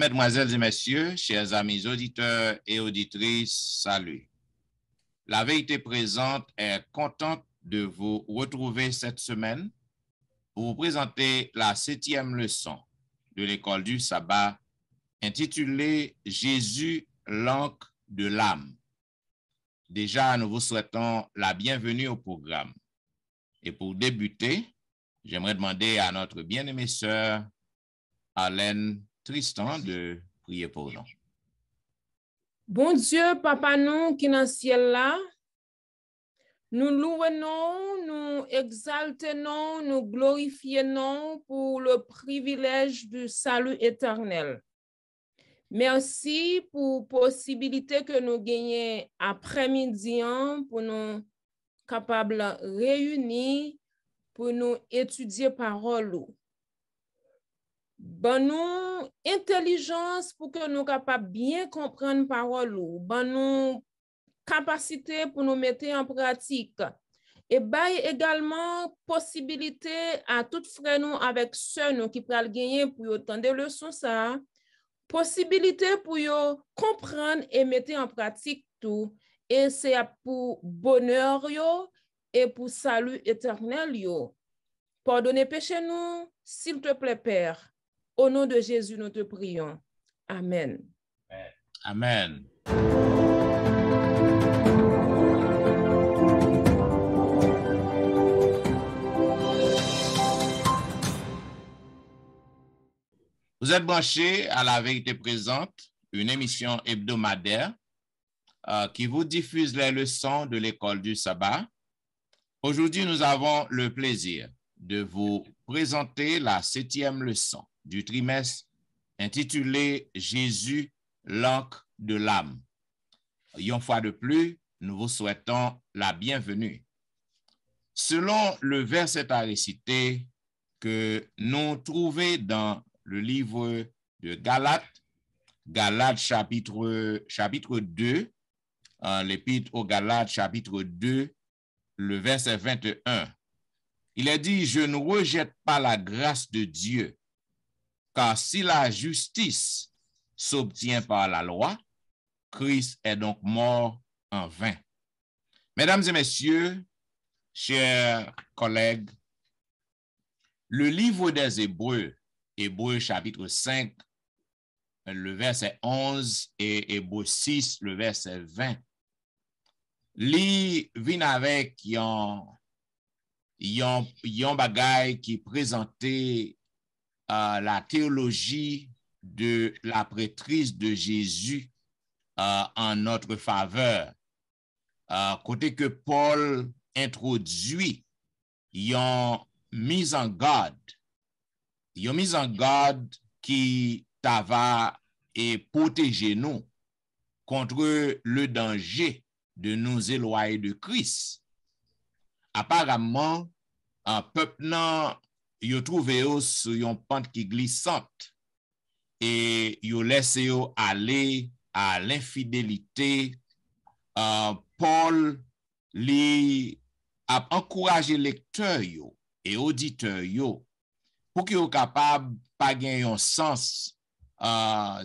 mesdemoiselles et messieurs, chers amis auditeurs et auditrices, salut. La Vérité Présente est contente de vous retrouver cette semaine pour vous présenter la 7e leçon de l'école du sabbat intitulée Jésus, l'encre de l'âme. Déjà, nous vous souhaitons la bienvenue au programme. Et pour débuter, j'aimerais demander à notre bien-aimée sœur Alain Tristan de prier pour nous. Bon Dieu, Papa nous qui dans le ciel là, nous louons, nous exaltons, nous glorifions pour le privilège du salut éternel. Merci pour la possibilité que nous gagnons après-midi pour nous capables de réunir pour nous étudier parole. Ban nous intelligence pour que nous capables bien comprendre parole. Ban nous capacité pour nous mettre en pratique. Et bail également possibilité à tout frère nous avec sœur nous qui pral gagner pour entendre des leçons ça. Possibilité pour yo comprendre et mettre en pratique tout. Et c'est pour bonheur yo et pour salut éternel yo. Pardonnez péché nous, s'il te plaît, Père. Au nom de Jésus, nous te prions. Amen. Amen. Vous êtes branchés à La Vérité Présente, une émission hebdomadaire qui vous diffuse les leçons de l'école du sabbat. Aujourd'hui, nous avons le plaisir de vous présenter la 7e leçon du trimestre intitulée Jésus, l'encre de l'âme. Une fois de plus, nous vous souhaitons la bienvenue. Selon le verset à réciter que nous trouvons dans le livre de Galates chapitre 2, l'épître aux Galates chapitre 2, le verset 21. Il est dit, je ne rejette pas la grâce de Dieu, car si la justice s'obtient par la loi, Christ est donc mort en vain. Mesdames et messieurs, chers collègues, le livre des Hébreux, Hébreux chapitre 5, le verset 11 et Hébreux 6, le verset 20, li vient avec yon bagay qui présentait la théologie de la prêtrise de Jésus en notre faveur. Côté que Paul introduit yon mise en garde qui va et protéger nous contre le danger de nous éloigner de Christ. Apparemment, un peuple nan yo trouvé sur une pente qui glissante et yo laissé yo aller à l'infidélité. Paul li a encouragé lecteurs yo et auditeurs yo pour qu'ils soient capables pas gagner un sens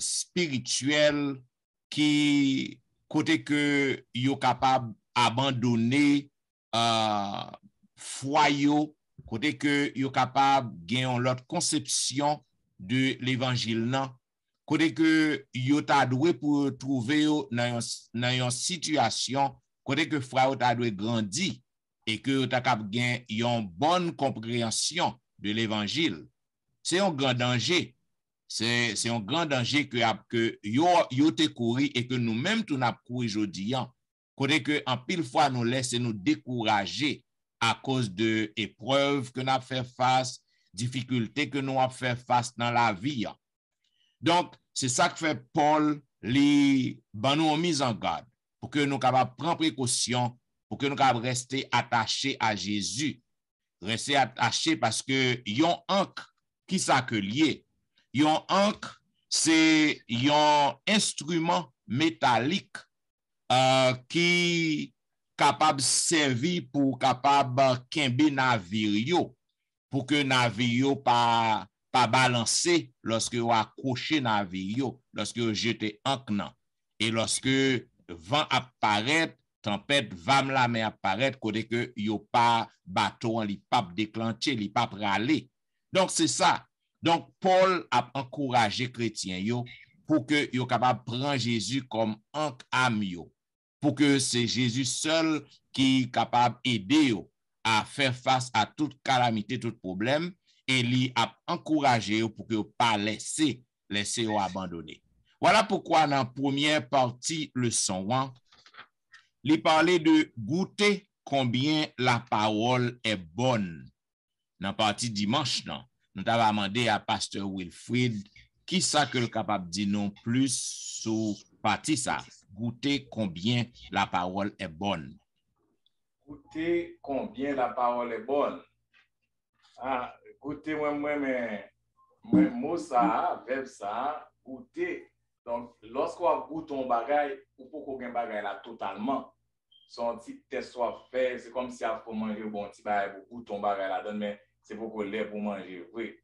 spirituel qui côté que yo capable abandonner foyer côté que yo capable gagner l'autre conception de l'évangile nan côté que yo ta doué pour trouver dans une situation côté que frère ta doué grandi et que ta capable gagner une bonne compréhension de l'évangile. C'est un grand danger. C'est un grand danger que yo te couru et que nous-mêmes tout n'a couru aujourd'hui. Côté que en pile fois nous laisse nous décourager à cause de épreuves que nous avons fait face, difficultés que nous avons fait face dans la vie. Donc, c'est ça que fait Paul li ban nous mise en garde pour que nous capables prendre précaution, pour que nous capables rester attachés à Jésus. Rester attachés parce que yon encre qui ça que lié. Yon encre c'est yon instrument métallique qui capable servir pour capable kembe navire yo pour que navire yo pas pas balancer lorsque vous accrochez dans la vie, lorsque vous jetez en nan. Et lorsque vent apparaît, tempête, vam la mer apparaît, côté que yo pas bateau, li pas déclenché, li pas râler. Donc c'est ça. Donc Paul a encouragé chrétiens yo pour que yo capable prendre Jésus comme ancre âme yo, pour que c'est Jésus seul qui est capable d'aider yo à faire face à toute calamité, tout problème, et lui a encouragé pour que vous pas laisser ou abandonner. Voilà pourquoi dans la première partie leçon 1, il parlait de goûter combien la parole est bonne. Dans la partie dimanche, nous avons demandé à pasteur Wilfrid qui ça que le capable de dire non plus sur partie ça. Goûter combien la parole est bonne. Goûter combien la parole est bonne. Ah, goûter moi mot ça, verbe ça, goûter. Donc lorsqu'on goûte un bagage, ou pour qu'on bagage là totalement. Son petit test soit fait, c'est comme si on faut manger bon petit bagage pour goûter un bagage là dedans, mais c'est pour qu'on l'ait pour manger, oui.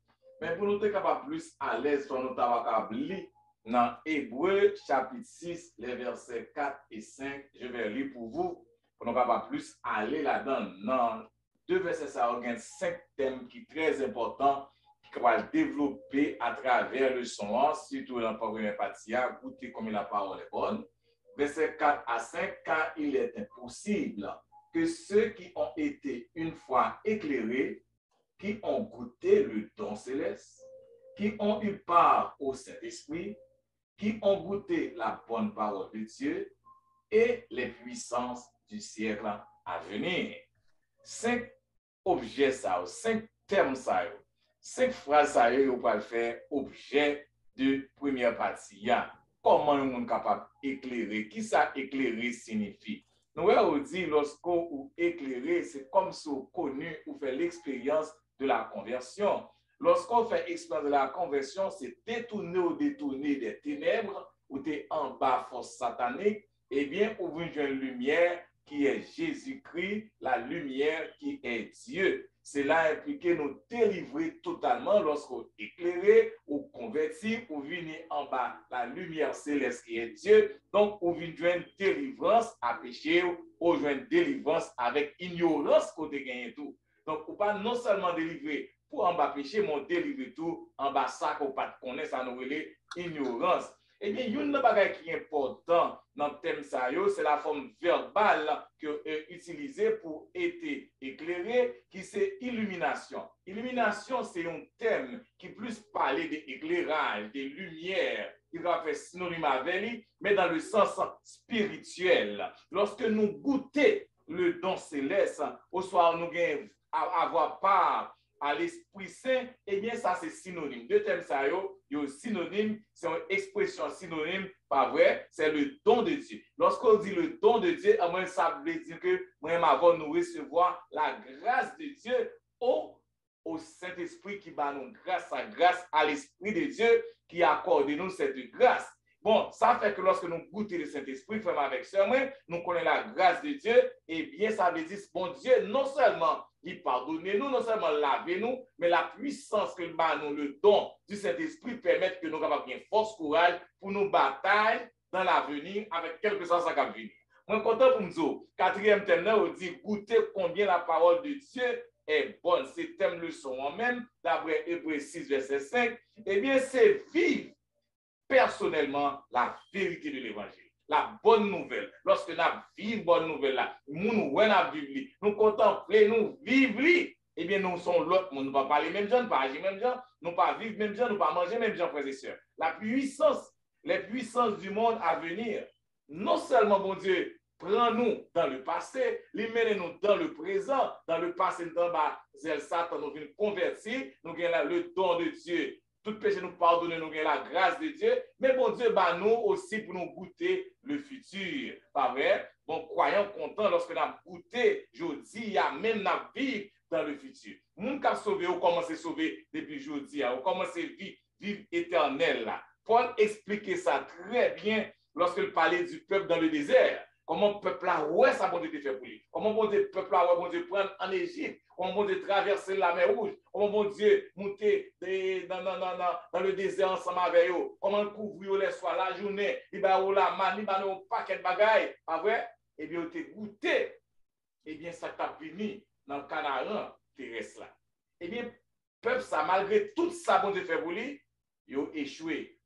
Mais pour nous être capable plus à l'aise, pour nous capable lire dans Hébreux chapitre 6, les versets 4 et 5, je vais lire pour vous, pour nous capable plus aller là-dedans. Dans deux versets, ça organise 5 thèmes qui sont très importants, qui va développer à travers le son, surtout dans la première partie, goûter comme la parole est bonne. Verset 4 à 5, car il est impossible que ceux qui ont été une fois éclairés, qui ont goûté le don céleste, qui ont eu part au Saint-Esprit, qui ont goûté la bonne parole de Dieu et les puissances du siècle à venir. 5 objets, 5 termes, 5 phrases, on va faire objet de première partie. Comment on est capable d'éclairer? Qui ça éclairer signifie? Nous avons dit, lorsqu'on éclairer, c'est comme si on connu ou fait l'expérience de la conversion. Lorsqu'on fait expérience de la conversion, c'est détourner ou détourner des ténèbres, ou t'es en bas force satanique, eh bien, on vient une lumière qui est Jésus-Christ, la lumière qui est Dieu. Cela implique nous délivrer totalement lorsqu'on éclairé ou converti ou venir en bas la lumière céleste qui est Dieu. Donc, on vient joindre délivrance à péché ou joindre délivrance avec ignorance qu'on a gagné tout. Donc, on pas non seulement délivrer pour en bas péché, mais on délivrer tout en bas ça qu'on pas connaît, ça nous relève ignorance. Eh bien, une bagage qui est important dans le thème ça, c'est la forme verbale que utilisée pour être éclairé, qui c'est illumination. Illumination, c'est un thème qui plus parler d'éclairage, de lumière, qui va faire synonyme avec lui, mais dans le sens spirituel. Lorsque nous goûtons le don céleste, au soir nous gagnons avoir part à l'Esprit Saint, eh bien ça c'est synonyme. Deux thèmes ça yo synonyme, c'est une expression synonyme, pas vrai, c'est le don de Dieu. Lorsqu'on dit le don de Dieu, à moins ça veut dire que moi avant nous recevoir la grâce de Dieu au Saint-Esprit qui va nous grâce à l'Esprit de Dieu qui accorde nous cette grâce. Bon, ça fait que lorsque nous goûtons le Saint-Esprit, frère avec sœur, nous connaissons la grâce de Dieu, et bien ça veut dire, bon Dieu, non seulement il pardonne nous, non seulement laver nous, mais la puissance que nous, le don du Saint-Esprit, permet que nous ayons bien force, courage pour nous batailler dans l'avenir avec quelque chose qui va venir. Moi, content pour nous dire, quatrième thème, on dit goûter combien la parole de Dieu est bonne. C'est thème leçon en même, d'après Hébreux 6, verset 5. Eh bien, c'est vivre personnellement la vérité de l'évangile. La bonne nouvelle. Lorsque nous vivons bonne nouvelle là, nous contempler, nous vivre, eh bien nous sommes l'autre, nous ne pas parler même gens, nous ne pas agir même gens, nous ne pas vivre même gens, nous ne pas manger même gens, frères et sœurs. La puissance, les puissances du monde à venir, non seulement, bon Dieu, prend-nous dans le passé, les mène-nous dans le présent, dans le passé, nous avons Satan, nous venons convertir, nous avons le don de Dieu. Tout péché nous pardonne, nous avons la grâce de Dieu, mais bon Dieu, nous aussi pour nous goûter le futur. Pas vrai? Bon, croyons contents lorsque nous avons goûté, jeudi, il y a même nous vivre dans le futur. Nous qui avons sauvé, ou commencé à sauver depuis jeudi, ou commencé à vivre éternel là. Paul expliquait ça très bien lorsqu'il parlait du peuple dans le désert. Comment le peuple a ouais ça bon Dieu te fait pour lui. Comment bon Dieu peuple a ouais bon Dieu prendre en Égypte. Comment bon Dieu traverser la mer Rouge. Comment bon Dieu monter dans le désert ensemble avec eux. Comment couvrir les soirs la journée. Il va la man, il va un paquet de bagailles. Pas vrai? Eh bien, tu goûté. Eh bien, ça t'a fini dans le Canaan terrestre là. Eh bien, peuple ça malgré tout ça bon Dieu fait pour lui, il a échoué.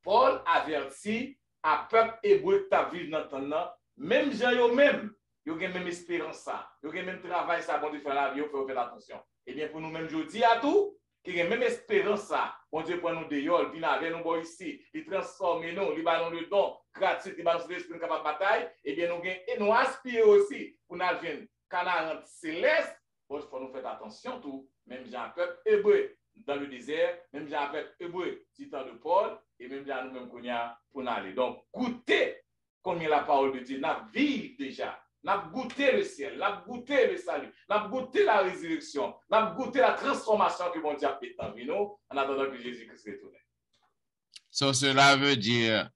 Paul avertit à peuple hébreu qui vivre dans le temps, même gens yo même, yo gen même espérance ça, yo gen même travail ça bon Dieu fait la vie, faut faire attention. Eh bien pour nous même je dis à tout, qui gen même espérance ça, bon Dieu prend nous dehors, vient avec nous ici, il transforme nous, il va nous le don gratuit, il va nous l'esprit capable bataille, eh bien nous gen et nous aspirons aussi pour nous venir Canaan céleste, bon faut nous faire attention tout, même gens peuple hébreu dans le désert, même j'ai appelé hébreu, titan de Paul, et même j'ai nous-mêmes qu'on y a pour aller. Donc, goûtez combien la parole de Dieu, n'a vivre déjà, n'a goûté le ciel, n'a goûté le salut, n'a goûté la résurrection, n'a goûté la transformation que mon Dieu a fait en nous, en attendant que Jésus-Christ retourne. So, cela veut dire,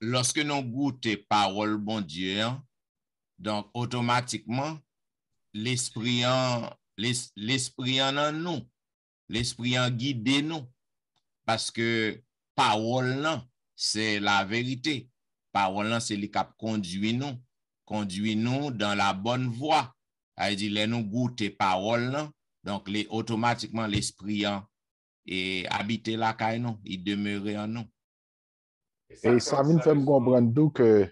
lorsque nous goûtons parole bon Dieu, donc automatiquement, l'esprit en nous, l'esprit en guide nous, parce que parole là, c'est la vérité. Parole là, c'est le cap conduit nous dans la bonne voie. C'est-à-dire, les nous goûter parole là, donc automatiquement l'esprit et habiter la caille nous, il demeurer en nous. Et ça vient faire me comprendre d'où que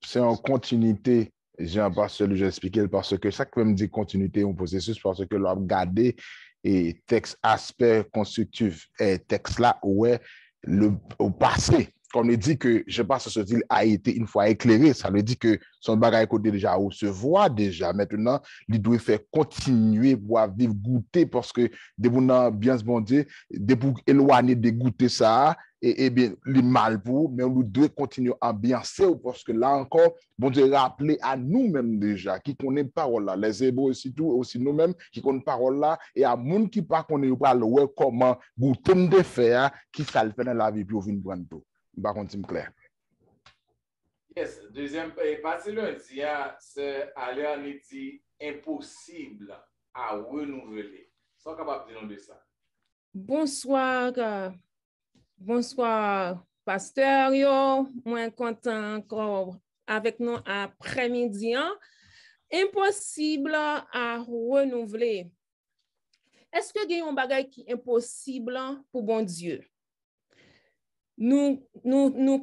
c'est en continuité. Jean-Pasteur, j'ai expliqué parce que chaque fois me dit continuité un processus parce que l'on a gardé et texte aspect constructif et texte là ouais le au passé comme il dit que je pense que ce style a été une fois éclairé, ça veut dire que son bagage côté déjà où se voit déjà maintenant il doit faire continuer pour vivre goûter parce que des bon bien se bon Dieu des pour éloigner de goûter ça et bien les mal pour mais on doit continuer à ambiancer parce que là encore bon Dieu rappeler à nous-mêmes déjà qui connaît parole là les hébreux aussi nous-mêmes qui connaît parole là et à monde qui pas connaît pas le comment goûter de faire qui ça le fait dans la vie puis on vient prendre tout par contre c'est clair. Yes, deuxième partie lundi c'est aller en dit impossible à renouveler. Sont capable de dire de ça. Bonsoir, pasteur yo, moi content encore avec nous après-midi. Impossible à renouveler. Est-ce que il y a un bagage qui est impossible pour bon Dieu? Nous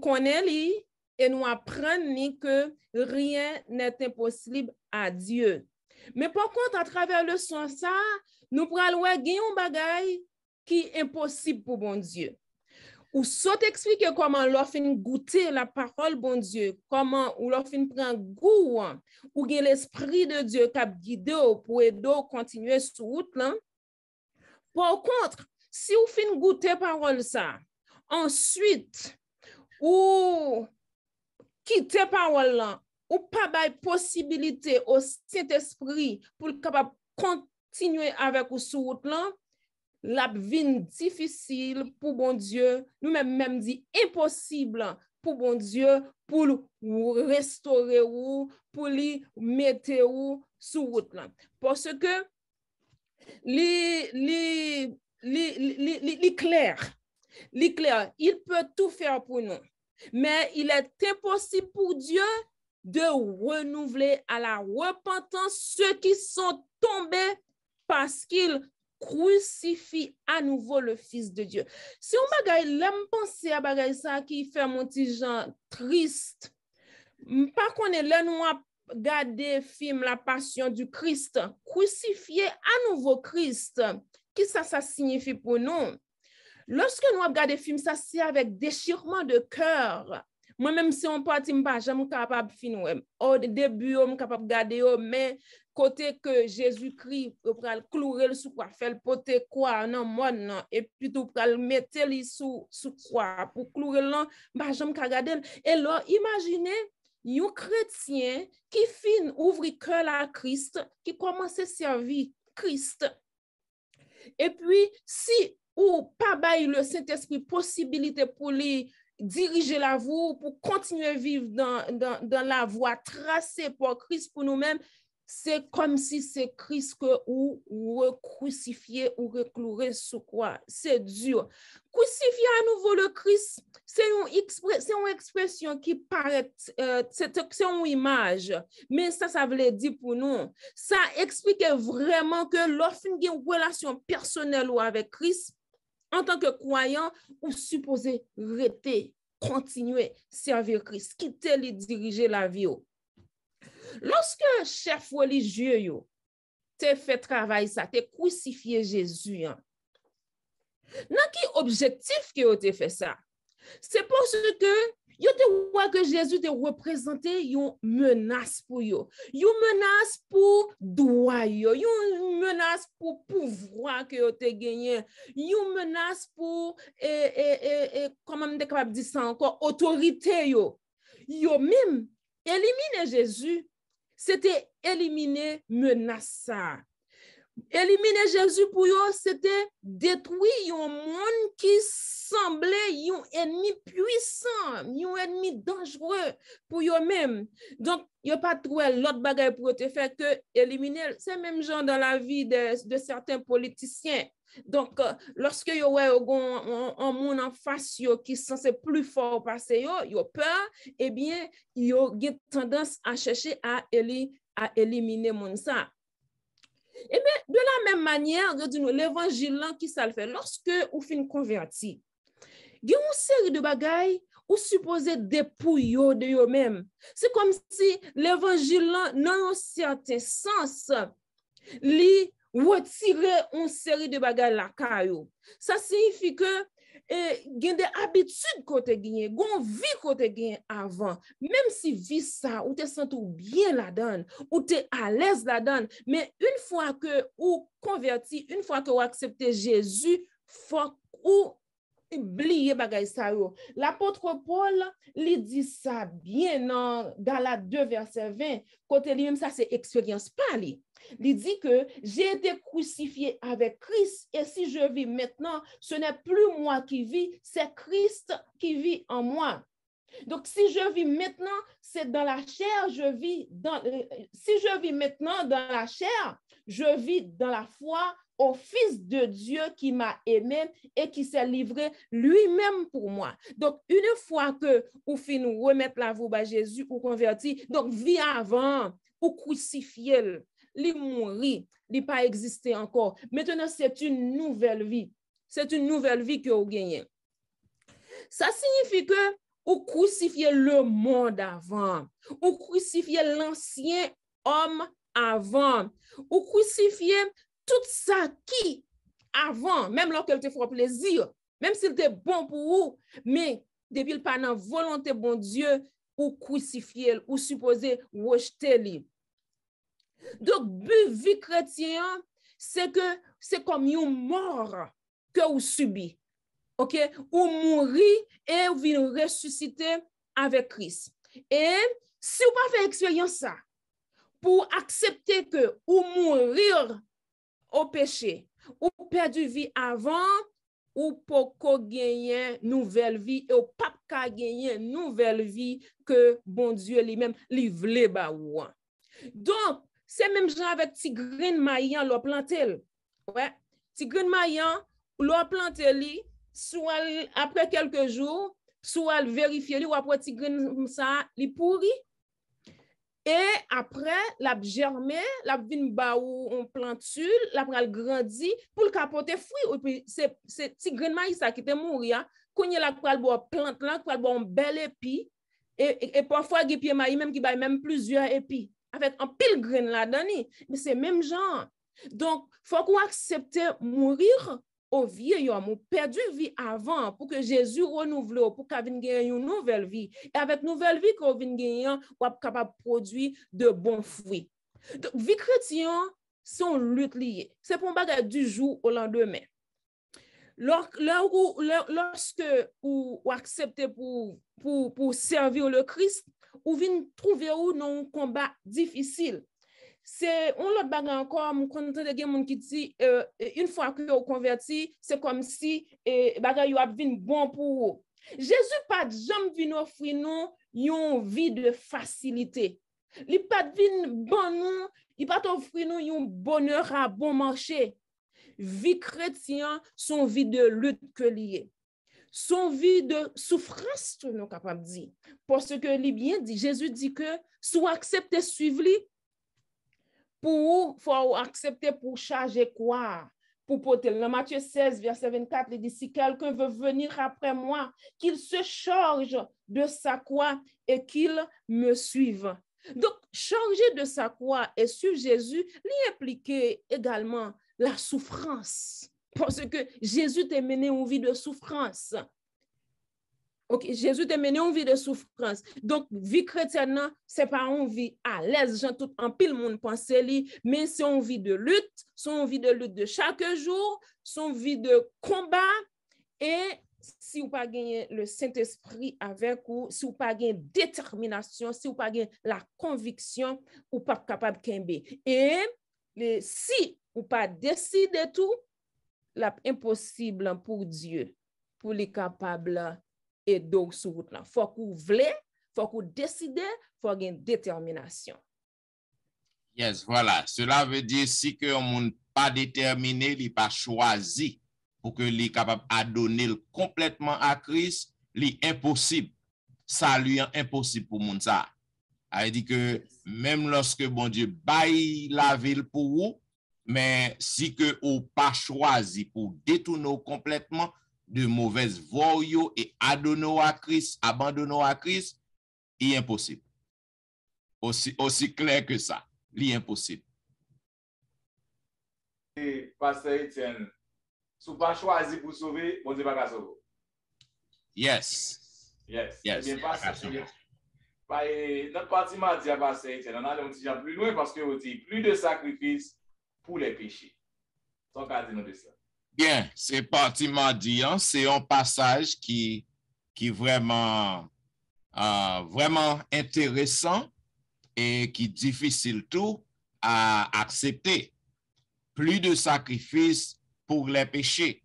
connaissons et nous apprenons que rien n'est impossible à Dieu. Mais par contre, à travers le son ça, nous prenons un bagage qui est impossible pour bon Dieu. Ou soit expliquer comment l'on fin goûter la parole bon Dieu, comment ou l'on fin prend goût ou gen l'esprit de Dieu qui guide pour aider continuer sur route là. Par contre, si ou fin goûter parole ça, ensuite ou quitter parole là, ou pas bay possibilité au Saint-Esprit pour capable continuer avec ou sur route là, la vie difficile pour bon Dieu, nous-mêmes dit impossible pour bon Dieu pour restaurer ou pour lui mettre ou sur route là. Parce que les clair, il peut tout faire pour nous, mais il est impossible pour Dieu de renouveler à la repentance ceux qui sont tombés parce qu'ils crucifie à nouveau le Fils de Dieu. Si on bagay l'aime penser à bagay ça qui fait mon petit Jean triste, pas qu'on est là nous a regarder film La Passion du Christ, crucifié à nouveau Christ. Qu'est-ce que ça signifie pour nous? Lorsque nous regardons film ça c'est avec déchirement de cœur. Moi-même, si on partit, je ne suis pas capable de finir. Au début, je suis capable de garder, mais côté que Jésus-Christ va clouer sous quoi, faire le poter quoi, non, moi, non, et puis tout pour le mettre sous quoi, pour clouer là, je ne suis pas garder. Et là, imaginez, un chrétien qui fin ouvre cœur à Christ, qui commence à servir Christ. Et puis, si ou pas bail le Saint-Esprit possibilité pour lui diriger la voie, pour continuer à vivre dans la voie tracée par Christ pour nous-mêmes, c'est comme si c'est Christ que ou crucifié ou recloué sous croix. C'est dur. Crucifier à nouveau le Christ, c'est une expression qui paraît, c'est une image, mais ça veut dire pour nous. Ça explique vraiment que lorsqu'on a une relation personnelle avec Christ, en tant que croyant, ou supposé rester, continuer, servir Christ, quitter et diriger la vie. Lorsque chef religieux te fait travail ça, te crucifié Jésus, dans quel objectif que te fait ça? C'est parce que yo te voit que Jésus te représenté une menace pour yo, une menace pour droit yo, une menace pour pouvoir que yo te gagné, une menace pour comment me capable dire ça encore, autorité yo. Yo même éliminer Jésus, c'était éliminer menace ça. Éliminer Jésus pour eux, c'était détruire un monde qui semblait un ennemi puissant, un ennemi dangereux pour eux-mêmes. Donc, il n'y a pas trouvé l'autre bagaille pour te faire que éliminer. C'est même genre dans la vie de certains politiciens. Donc, lorsque il y a un monde en face qui est censé plus fort passer, il y a peur, eh bien, il y a tendance à chercher à éliminer mon ça. Et bien, de la même manière, l'évangile qui ça le fait, lorsque vous finissez converti, il y a une série de bagailles ou supposé dépouiller de eux-mêmes. C'est comme si l'évangile, dans un certain sens, lui retirer une série de bagailles la caillou. Ça signifie que gen des habitudes côté gagné, gon vie côté gagné avant, même si vie ça ou te sens bien la donne, ou te à l'aise la donne, mais une fois que ou converti, une fois que ou accepté Jésus, faut ou oublier bagay sa yo. L'apôtre Paul lui dit ça bien dans Galates 2 verset 20, côté lui même ça c'est expérience pas lui. Il dit que j'ai été crucifié avec Christ et si je vis maintenant, ce n'est plus moi qui vis, c'est Christ qui vit en moi. Donc, si je vis maintenant, c'est dans la chair, si je vis maintenant dans la chair, je vis dans la foi au Fils de Dieu qui m'a aimé et qui s'est livré lui-même pour moi. Donc, une fois que vous finissez remettre la vie à Jésus ou converti, donc vie avant ou crucifié, il mourir, il pas exister encore. Maintenant, c'est une nouvelle vie. C'est une nouvelle vie que vous gagnez. Ça signifie que vous crucifiez le monde avant. Vous crucifiez l'ancien homme avant. Vous crucifiez tout ça qui, avant, même lorsqu'il te fait plaisir, même s'il était bon pour vous, mais depuis le pas dans volonté bon Dieu, vous crucifiez, vous supposez rejeter lui. Donc, but vie chrétien, c'est que c'est comme une mort que vous subissez. OK? Ou mourir et vous venez ressusciter avec Christ. Et si vous pas fait expérience ça, pour accepter que ou mourir au péché, ou perdu vie avant, ou pour gagner nouvelle vie, et ou pas gagner nouvelle vie que bon Dieu lui-même lui voulait ba ou. Donc, c'est même genre avec Tigrin Mayan l'ont planté. Ouais, Tigrin Mayan l'ont planté li, soit après quelques jours, soit vérifier li ou après Tigrin ça li pourri. Et après, la germé, la vin ba ou on plantule, la pral grandi pour le capoter fruit. Et puis c'est Tigrin maïs ça qui te mourir, konye la pral bo plante là, pral bo un bel épi et parfois gi pied maïs même qui ba même plusieurs épis avec un pile grain là-dedans, mais c'est même genre. Donc, faut qu'on accepte mourir au vieux homme, ou perdu vie avant pour que Jésus renouvelle, pour qu'il vienne gagner une nouvelle vie. Et avec nouvelle vie qu'on vienne gagner, on est capable de produire de bons fruits. Donc, vie chrétienne, sont lutte liée. C'est pour un bagage du jour au lendemain. Lorsque vous acceptez pour servir le Christ, vous venez trouver un combat difficile. C'est un autre bagage encore, mon content de gens qui dit une fois que vous converti, c'est comme si bagage yo a vinn bon pour vous. Jésus pas jamais venu offrir nous une vie de facilité. Il pas venu bon nous, il pas offrir nous un bonheur à bon marché. Vie chrétienne, son vie de lutte que lié. Son vie de souffrance, nous sommes capables de dire. Parce que lui bien dit, Jésus dit que si vous acceptez suivre lui, faut accepter pour charger quoi? Pour porter. Dans Matthieu 16, verset 24, il dit, si quelqu'un veut venir après moi, qu'il se charge de sa croix et qu'il me suive. Donc, charger de sa croix et suivre Jésus, lui implique également la souffrance. Parce que Jésus t'a mené une vie de souffrance. Ok, Jésus t'a mené une vie de souffrance. Donc, vie chrétienne, c'est pas une vie à l'aise, gens tout en pile monde pense li, mais c'est une vie de lutte, c'est une vie de lutte de chaque jour, c'est une vie de combat. Et si vous pas gagné le Saint-Esprit avec vous, si vous pas gagné détermination, si vous pas gagné la conviction, vous pas capable de et si vous pas décider tout, l'impossible pour Dieu, pour les capables et donc sur route là. Faut qu'on voulez, faut qu'on décide, faut qu'il y ait une détermination. Yes, voilà. Cela veut dire si que on n'est pas déterminé, il n'est pas choisi pour que il est capable de donner complètement à Christ, il est impossible. Ça lui est impossible pour moun ça. Il dit que même lorsque bon Dieu baille la ville pour vous, mais si que ou pas choisi pour détourner complètement de mauvaises voies et adonner à Christ, abandonner à Christ, il est impossible. Aussi clair que ça, il est impossible. Et Pasteur Etienne, si vous pas choisi pour sauver, bon Dieu va sauver. Yes. Yes. Yes. Bien passé. Notre partie m'a dit à Pasteur Etienne, on allait un petit peu plus loin parce que vous dites plus de sacrifices pour les péchés. Donc, à dire de ça. Bien, c'est parti mardi, hein? C'est un passage qui vraiment vraiment intéressant et qui est difficile tout à accepter. Plus de sacrifices pour les péchés.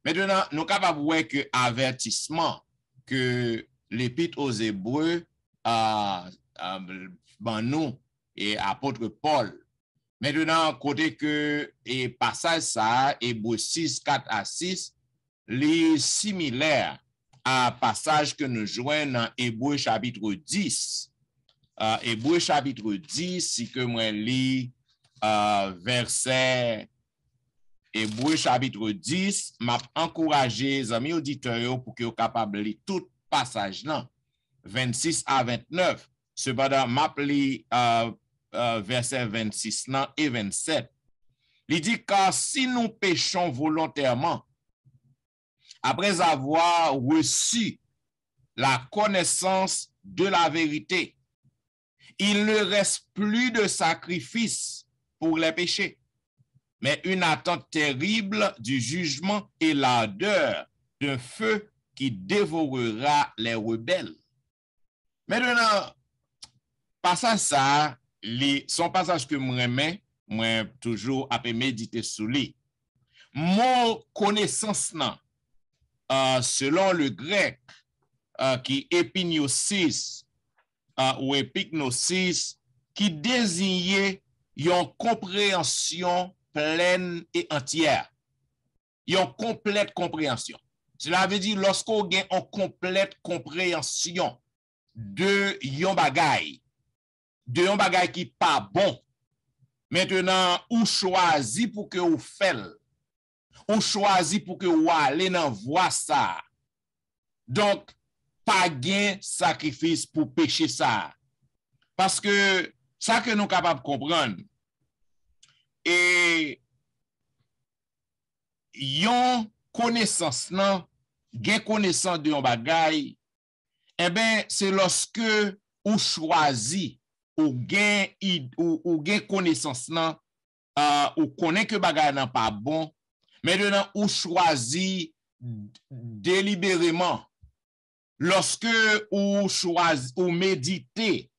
Maintenant, nous sommes capables de voir que avertissement que l'épître aux Hébreux nous et apôtre Paul. Maintenant, côté que et passage ça, Hébreux 6, 4 à 6, les similaire à passage que nous joignons dans Hébreux chapitre 10. Hébreux chapitre 10, si que moi lis verset Hébreux chapitre 10, m'a encouragé les amis auditeurs pour qu'ils soient capables de lire tout passage là, 26 à 29. Cependant, m'a li verset 26 là et 27. Il dit car si nous péchons volontairement, après avoir reçu la connaissance de la vérité, il ne reste plus de sacrifice pour les péchés, mais une attente terrible du jugement et l'ardeur d'un feu qui dévorera les rebelles. Maintenant, passage ça, son passage que moi toujours après méditer sur lui. Mon connaissance selon le grec qui épignosis ou épignosis qui désignait une compréhension pleine et entière. Une complète compréhension. Cela veut dire lorsqu'on a une complète compréhension de yon bagay qui pas bon. Maintenant, ou choisi pour que ou fait, ou choisi pour que ou allez dans voie ça. Donc, pas gain sacrifice pour pécher ça. Parce que ça que nous sommes capables de comprendre, et yon connaissance nan, gen connaissance de yon bagay, eh ben, c'est lorsque ou choisi, ou gen connaissance nan, ou connaît que bagay nan pas bon, maintenant ou choisi délibérément, lorsque ou choisi, ou méditer,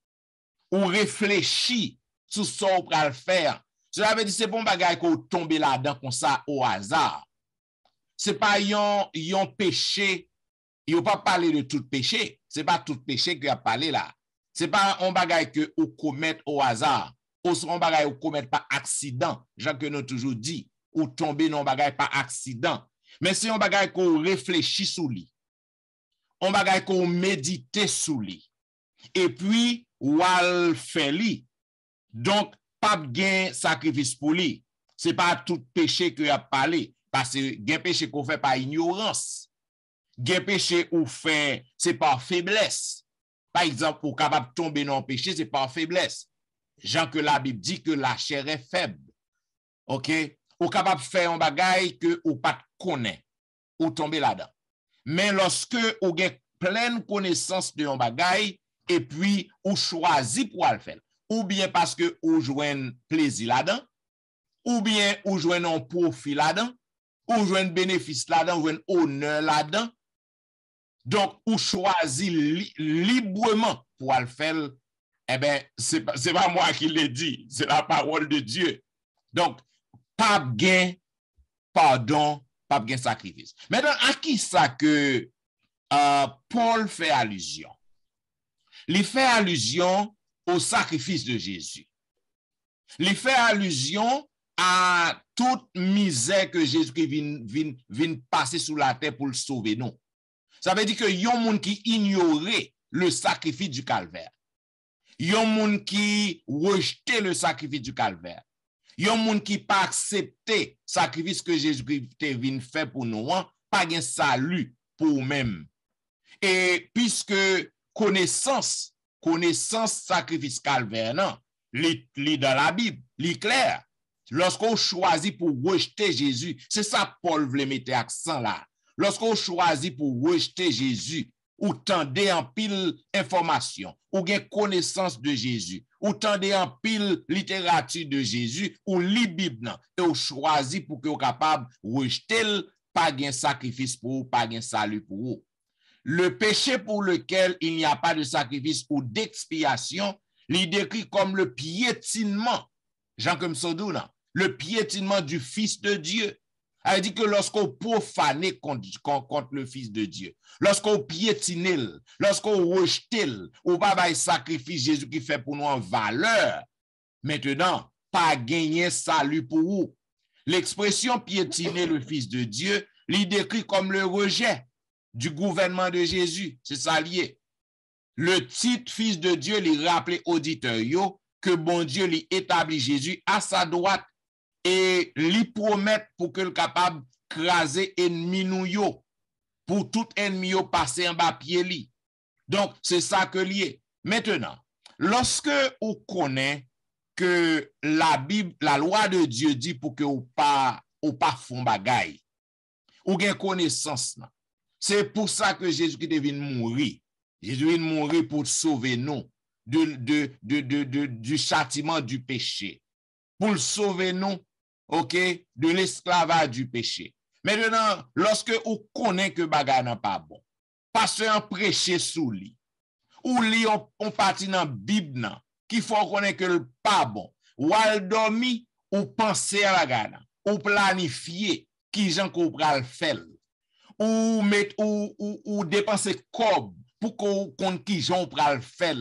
ou réfléchit sur ce qu'on va faire, cela veut dire c'est bon bagay qu'on tombe là-dedans comme ça au hasard. C'est pas yon péché Il n'a pas parlé de tout péché. Ce n'est pas tout péché qu'il a parlé là. Ce n'est pas un bagage que vous commettez au hasard. Ou un bagage que vous commettez par accident. Jean que nous toujours dit. Ou tomber dans un bagage par accident. Mais c'est un bagage qu'on réfléchit sous lui. Un bagage qu'on médite sous lui. Et puis, ou al fait lui. Donc, pas de sacrifice pour lui. Ce n'est pas tout péché qu'il a parlé. Parce que gen péché qu'on fait par ignorance. Gen péché qu'on fait, c'est par faiblesse. Par exemple, pour capable tomber dans le péché, c'est par faiblesse. Jean que la Bible dit que la chair est faible. OK? Ou capable faire un bagay que ou pas connaît. Ou tomber là-dedans. Mais lorsque ou gen pleine connaissance de un bagay, et puis ou choisi pour le faire. Ou bien parce que ou jouen plaisir là-dedans, ou bien ou jouen un profit là-dedans, ou jouen bénéfice là-dedans, ou jouen honneur là-dedans. Donc, ou choisi librement pour le faire, eh bien, c'est pas moi qui l'ai dit, c'est la parole de Dieu. Donc, pas gain, pardon, pas gain sacrifice. Maintenant, à qui ça que Paul fait allusion? Il fait allusion au sacrifice de Jésus. Il fait allusion à toute misère que Jésus vient passer sous la terre pour le sauver, non. Ça veut dire que y a un monde qui ignorait le sacrifice du calvaire. Y a un monde qui rejetait le sacrifice du calvaire. Y a un monde qui pas accepté le sacrifice que Jésus-Christ vient faire pour nous, pas de salut pour nous-mêmes. Et puisque connaissance sacrifice calvaire, non, li dans la Bible, li clair. Lorsqu'on choisit pour rejeter Jésus, c'est ça Paul voulait mettre accent là. Lorsqu'on choisit pour rejeter Jésus, ou tendez en pile information, ou gain connaissance de Jésus, ou tendez en pile littérature de Jésus, ou lit Bible, et ou choisit pour que vous capable rejeter, pas gain sacrifice pour vous, pas gain salut pour vous. Le péché pour lequel il n'y a pas de sacrifice ou d'expiation, il décrit comme le piétinement, Jean comme Sodouna, le piétinement du Fils de Dieu. Elle dit que lorsqu'on profane contre le Fils de Dieu, lorsqu'on piétine, lorsqu'on rejette, ou pas de sacrifice Jésus qui fait pour nous en valeur, maintenant, pas gagner salut pour vous. L'expression piétiner le Fils de Dieu, il décrit comme le rejet du gouvernement de Jésus. C'est ça lié. Le titre Fils de Dieu lui rappelait auditeur que bon Dieu lui établit Jésus à sa droite et lui promet pour que le capable craser ennemi nous yo, pour tout ennemi yo passer en bas pied li. Donc c'est ça que lié. Maintenant, lorsque on connaît que la Bible, la loi de Dieu dit pour que ou pas font bagay, ou gen connaissance là. C'est pour ça que Jésus qui devait mourir. Jésus vient mourir pour sauver nous du châtiment du péché. Pour sauver nous, OK, de l'esclavage du péché. Maintenant, lorsque vous connaissez que bagay n'est pas bon, parce qu'on prêche sous lui, ou li on parti dans la Bible, qu'il faut connaître que le pas bon, ou al dormi, ou penser à la gana, ou planifier qui j'en qu'on pral faire. Ou dépenser cob pour qu'on qui j'en pral faire.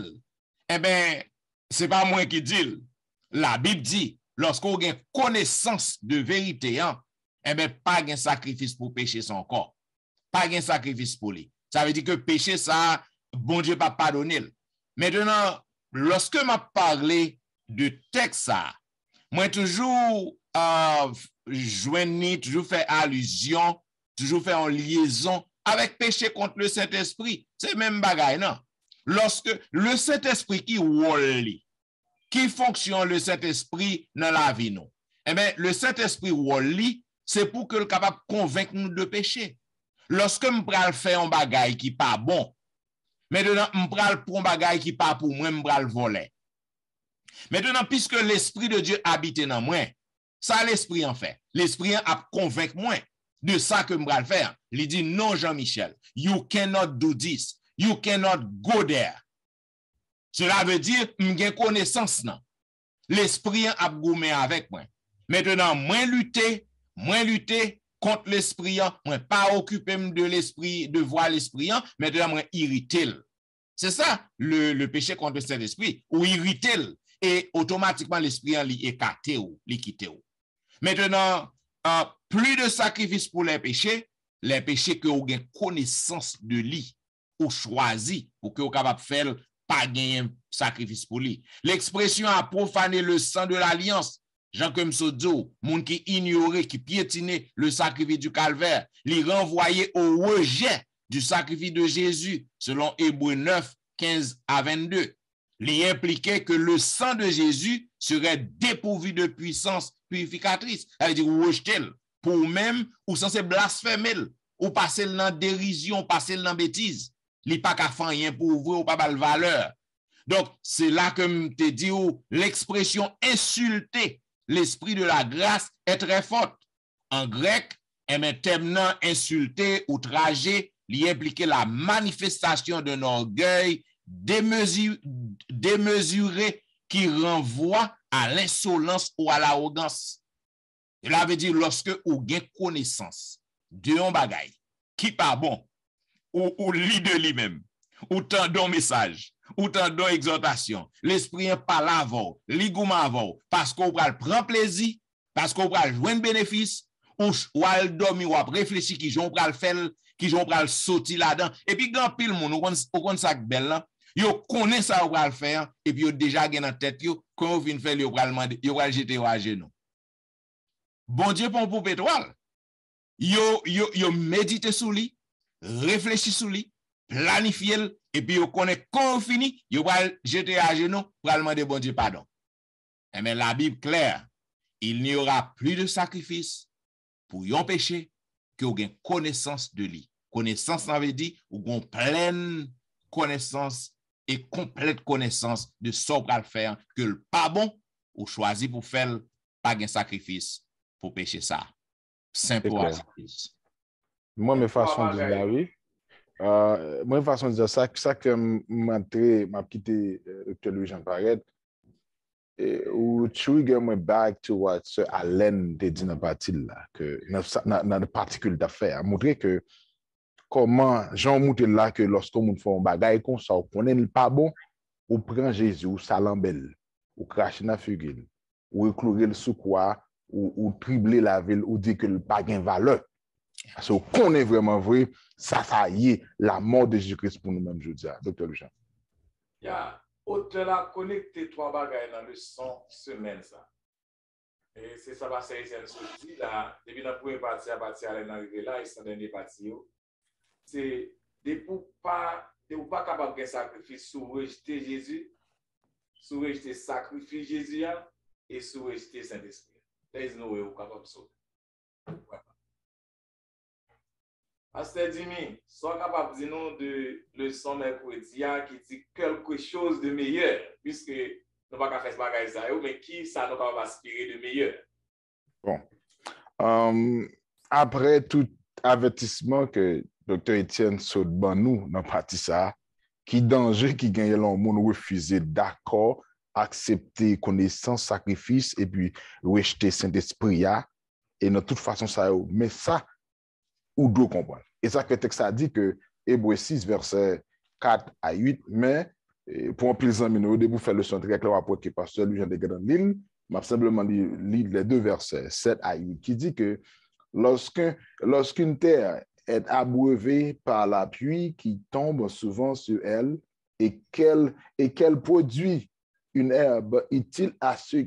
Eh bien, c'est pas moi qui dis. La Bible dit, lorsqu'on a connaissance de vérité, eh bien, pas de sacrifice pour pécher son corps. Pas de sacrifice pour lui. Ça veut dire que péché, ça, bon Dieu pas pardonner. Maintenant, lorsque m'a parlé de texte, ça, moi toujours joigné, toujours fait allusion, toujours fait en liaison avec péché contre le Saint-Esprit. C'est même bagaille, non? Lorsque le Saint-Esprit qui fonctionne le Saint-Esprit dans la vie, non? Eh bien, le Saint-Esprit c'est pour que le capable convaincre nous de péché. Lorsque je pral faire un bagaille qui pas bon, maintenant, je pral pour un bagaille qui pas pour moi, je pral voler. Maintenant, puisque l'Esprit de Dieu habite dans moi, ça l'Esprit en fait. L'Esprit a convaincu moi de ça que je pral faire. Il dit non, Jean-Michel, you cannot do this. You cannot go there. Cela veut dire, j'ai connaissance, non. L'Esprit a goumé avec moi. Maintenant, moins lutter, contre l'esprit, moi pas occupé de l'esprit, de voir l'esprit, maintenant moi irrité. C'est ça le péché contre le Saint-Esprit, ou irrité, et automatiquement l'esprit est écarté ou quitté. Maintenant, plus de sacrifice pour les péchés que vous avez connaissance de lui, ou choisi pour que vous capable de faire pas gagner un sacrifice pour lui. L'expression a profané le sang de l'alliance. Jean comme Sodio, moun qui ignorait, qui piétinait le sacrifice du calvaire, les renvoyait au rejet du sacrifice de Jésus, selon Hébreux 9, 15 à 22. Il impliquait que le sang de Jésus serait dépourvu de puissance purificatrice. Ça veut dire rejeter pour même ou censé blasphémer ou passer dans dérision, passer dans bêtise. Il n'y a pas qu'à faire rien pour ouvrir ou pas de valeur. Donc, c'est là que je te dis où l'expression insulter l'esprit de la grâce est très forte. En grec, terminant insulter, outrager, il impliquait la manifestation d'un orgueil démesuré qui renvoie à l'insolence ou à l'arrogance. Cela veut dire lorsque vous avez connaissance de un bagay qui pas bon, ou lit de lui-même, ou tendon message, ou tendon exhortation, l'esprit n'est pas là avant, l'igouman avant, parce qu'on prend plaisir, parce qu'on prend jouer un bénéfice, ou al dormir, ou réfléchir qui j'on pral faire, qui j'on pral sauter là-dedans, et puis grand pile moun, ou kon sak bel là, yo connaît ça ou pral faire, et puis yo déjà gen en tête yo, quand on vient faire yo pral demander, yo pral jeter à genoux. Bon Dieu pour pétrole. Yo médite sous lui, réfléchit sous lui, planifier, et puis yo connaît quand on finit, yo pral jeter à genoux pour demander bon Dieu pardon. Mais la Bible claire, il n'y aura plus de sacrifice pour yon péché que vous avez connaissance de lui. Connaissance, ça veut dire ou avez pleine connaissance et complète connaissance de ce qu'on va faire, que le pas bon, ou choisi pour faire pas un sacrifice pour pécher ça. Simple sacrifice. Moi, mes façons de dire oui. Moi, façon de dire ça que m'a quitté Dr. Louis-Jean Parette, ou tu es moi back to what Sir Allen te dit dans partie là, que dans le particule d'affaires, montrer que comment Jean montre là que lorsqu'on fait un bagage comme ça, on connaît pas bon, on prend Jésus, ou salambelle, ou crache dans figure, ou éclouer le sous quoi, ou tribler la ville, ou dire que le pas gain valeur. Parce qu'on connaît vraiment vrai, ça y est, la mort de Jésus-Christ pour nous-mêmes, je dis, Dr. Luchan. Yeah. Au-delà, connecter trois bagages dans le 100 semaines, ça. Et c'est ça, c'est sorti là, depuis la première partie, à partir de l'arrivée là, et c'est la dernière partie, c'est de pas capable de sacrifice sous rejeter Jésus, sous rejeter sacrifice Jésus, et sous rejeter Saint-Esprit. There is no way vous capable de sauver. Pasteur Jimmy, sois capable de dire nous de leçon mercredi qui dit quelque chose de meilleur, puisque nous ne pouvons pas faire ce bagage ça, mais qui ça nous va aspirer de meilleur? Bon. Après tout avertissement que Dr. Etienne saute ban nous dans partie ça, qui danger qui gagne l'homme monde refuser d'accord, accepter connaissance, sacrifice et puis rejeter Saint-Esprit et de toute façon ça mais ça ou doit comprendre. Et ça que le texte a dit que Hébreux 6 verset 4 à 8 mais pour un plaisant mineur debout faire le son très clair rapport que pasteur lui Jean de Grandville m'a simplement lire les deux versets 7 à 8 qui dit que lorsqu'une terre est abreuvée par la pluie qui tombe souvent sur elle et qu'elle produit une herbe utile à ce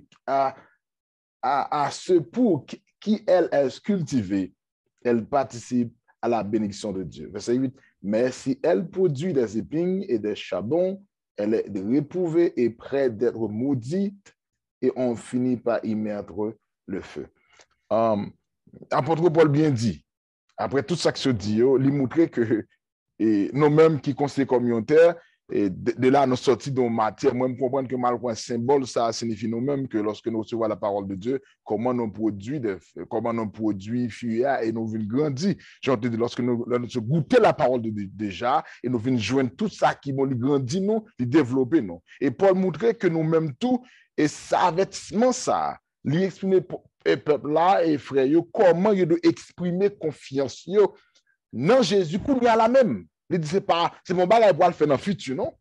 pour qui elle est cultivée, elle participe à la bénédiction de Dieu. Verset 8. Mais si elle produit des épines et des chardons, elle est réprouvée et près d'être maudite et on finit par y mettre le feu. Apôtre Paul bien dit, après tout ça que se dit, il montre que nous-mêmes qui conseillons communautaire, et de là, nous sortis dans matière, moi, je comprends que mal un symbole, ça signifie nous-mêmes que lorsque nous recevons la parole de Dieu, comment nous produit fuyard et nous venons grandir. J'ai entendu lorsque nous goûtons la parole de Dieu déjà, et nous venons joindre tout ça qui nous grandit, nous, les développer, nous. Et Paul montrait que nous-mêmes tout, et ça, avertissement, ça, lui exprimer et peuple là, et frère, comment ils doivent exprimer confiance dans Jésus, qu'on y a la même. Il dit, c'est mon bagage pour le faire dans le futur, non?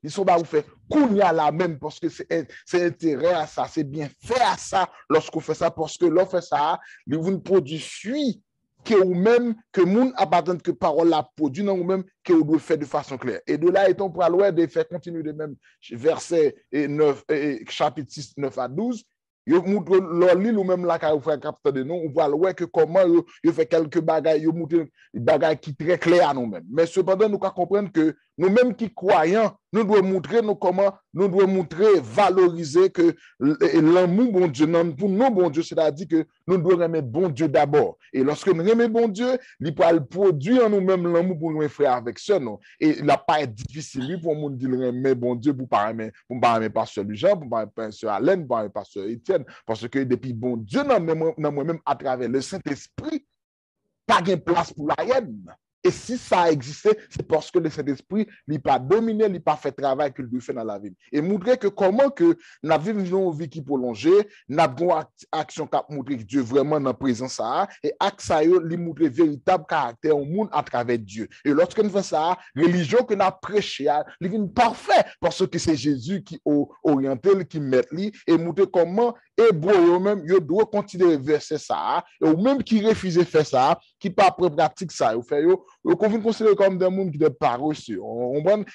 Ils sont pas vous faire qu'on y a la même parce que c'est intérêt à ça, c'est bien fait à ça lorsqu'on fait ça, parce que lorsqu'on fait ça, vous ne produisez que vous-même, que moun appartient que parole la produit dans vous-même, que vous devez faire de façon claire. Et de là, étant pour aller de faire continuer de même verset 9, chapitre 6, 9 à 12, yo montre leur lit ou même là quand vous faites capteur de nous, on voit ouais que comment yo fait quelques bagages, yo montre des bagages qui très clairs à nous-mêmes. Mais cependant, nous devons comprendre que nous-mêmes qui croyons, nous devons montrer nous comment nous devons montrer, valoriser que l'amour bon Dieu, pour nous bon Dieu, c'est-à-dire que nous devons aimer bon Dieu d'abord. Et lorsque nous aimons bon Dieu, il peut le produire en nous-mêmes l'amour pour nous frères avec ça, non? Et il n'a pas été difficile pour nous dire aimer bon Dieu pour pas aimer pasteur Jean, pour pas aimer pasteur Alain, pour pas aimer pasteur Étienne, parce que depuis bon Dieu dans moi-même à travers le Saint-Esprit, pas de place pour la haine. Et si ça a existé, c'est parce que le Saint-Esprit n'a pas dominé, n'a pas fait le travail qu'il doit faire dans la vie. Et montrer que comment que nous vivons une vie qui prolongée, nous avons une action qui montre que Dieu vraiment dans la présence ça, et ça lui montre véritable caractère au monde à travers Dieu. Et lorsque nous faisons ça, la religion que nous avons prêchée, elle est parfaite parce que c'est Jésus qui orienté, qui met lui, et montre comment Hébreu eux-mêmes, ils doivent continuer de verser ça, et ou même qui refusent de faire ça, qui pas pratique ça, ils fait qu'on vient considérer comme des gens qui ne sont pas reçus.